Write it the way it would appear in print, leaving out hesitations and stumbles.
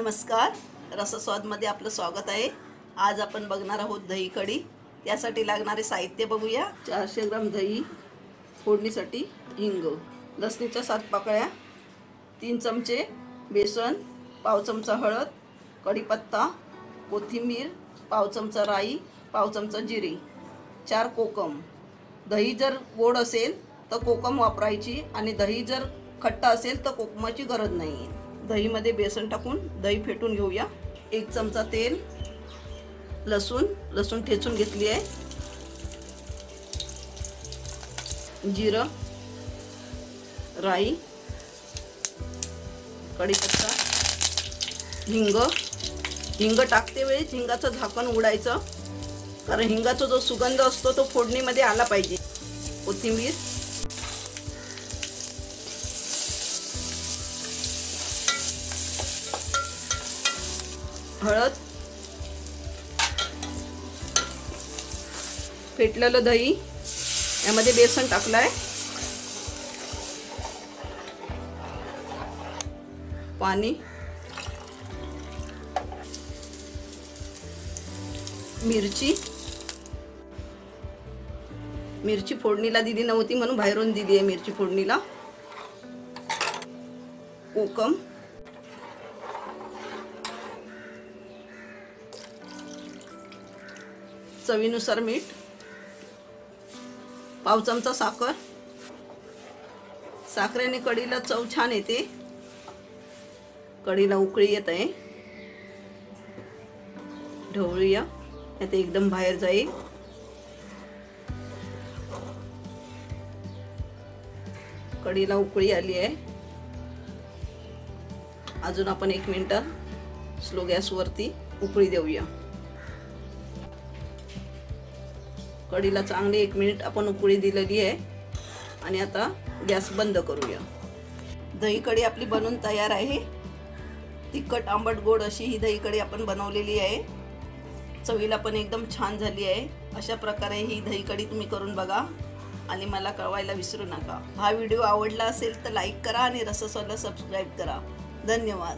नमस्कार, रसस्वादमध्ये आपलं स्वागत आहे। आज आपण बघणार आहोत दही कढी। त्यासाठी लागणारे साहित्य बघूया। 400 ग्राम दही, फोडणीसाठी हिंग, लसणीच्या 7 पाकळ्या, 3 चमचे बेसन, पाव चमचा हळद, कढीपत्ता, कोथिंबीर, पाव चमचा राई, पाव चमचा जिरे, 4 कोकम। दही जर गोड असेल तर कोकम वापरायची आणि दही जर खट्टा असेल तर कोकमाची गरज नाही। दही मध्ये बेसन टाकून दही फेटून घेऊया। 1 चमचा तेल, लसूण ठेचून घेतली आहे, जिरं, राई, कढीपत्ता, हिंग टाकते वेळी हिंगाचं झाकण उघडायचं, कारण हिंगाचा जो सुगंध असतो तो फोडणीमध्ये आला पाहिजे। कोथिंबीर, हळद, फेटलेलं दही, यामध्ये बेसन टाकलाय, पाणी, मिरची फोडणीला दिली नव्हती म्हणून बाहेरून दिली आहे मिरची फोडणीला। कोकम, चवीनुसार मीठ, पाव चमचा साखर। साखरेने कढीला चव छान येते। कढीला उकळी येत आहे, ढवळूया, आता एकदम बाहेर जाईल। कढीला उकळी आली आहे, अजून आपण 1 मिनिट स्लो गॅसवरती उकळी देऊया। कढीला चांगली 1 मिनिट आपण उकळी दिलेली आहे आणि आता गॅस बंद करूया। दही कढी आपली बनवून तयार आहे। तिखट आंबट गोड अशी ही दही कढी आपण बनवलेली आहे। चवीला पण एकदम छान झाली आहे। अशा प्रकारे ही दही कढी तुम्ही करून बघा आणि मला कळवायला विसरू नका। हा व्हिडिओ आवडला असेल तर लाईक करा आणि रसस्वादला सबस्क्राइब करा। धन्यवाद।